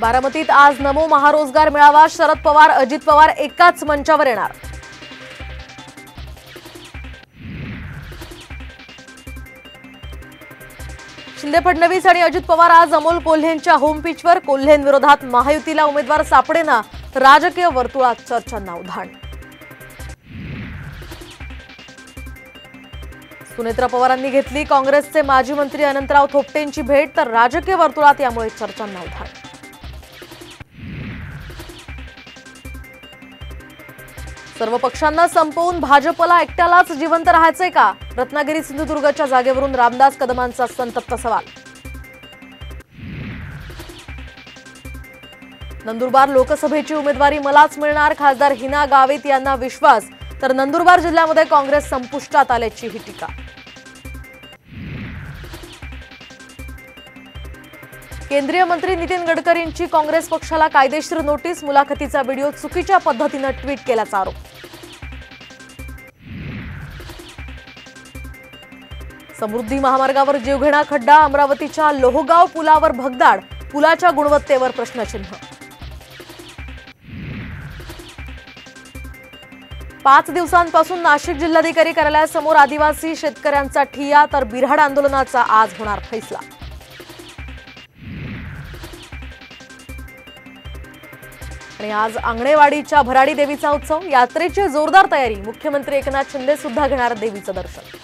बारामतीत आज नमो महारोजगार मेळावा, शरद पवार अजित पवार एकाच मंचावर येणार। शिंदे फडणवीस आणि अजित पवार आज अमोल कोल्हेंच्या होम पिचवर। कोल्हेंविरोधात महायुतीला उमेदवार सापडेना, राजकीय वर्तुळात चर्चांना उधाण। सुनेत्रा पवारांनी घेतली काँग्रेसचे माजी मंत्री अनंतराव थोपटेंची भेट, तर राजकीय वर्तुळात यामुळे चर्चांना उधाण। सर्व पक्षांना संपवून भाजपला एकट्यालाच जिवंत राहायचंय का? रत्नागिरी सिंधुदुर्गच्या जागेवरून रामदास कदमांचा संतप्त सवाल। नंदुरबार लोकसभेची उमेदवारी मलाच मिळणार, खासदार हिना गावित यांना विश्वास, तर नंदुरबार जिल्ह्यामध्ये काँग्रेस संपुष्टात आल्याची ही टीका। केंद्रीय मंत्री नितीन गडकरींची काँग्रेस पक्षाला कायदेशीर नोटीस, मुलाखतीचा व्हिडिओ चुकीच्या पद्धतीने ट्विट केल्याचा आरोप। समृद्धी महामार्गावर जीवघेणा खड्डा, अमरावतीच्या लोहगाव पुलावर भगदाड, पुलाच्या गुणवत्तेवर प्रश्नचिन्ह। 5 दिवसांपासून नाशिक जिल्हाधिकारी कार्यालयासमोर आदिवासी शेतकऱ्यांचा ठिय्या, तर बिऱ्हाड आंदोलनाचा आज होणार फैसला। आणि आज आंगणेवाडीच्या भराडी देवीचा उत्सव, यात्रेची जोरदार तयारी, मुख्यमंत्री एकनाथ शिंदे सुद्धा घेणार देवीचं दर्शन।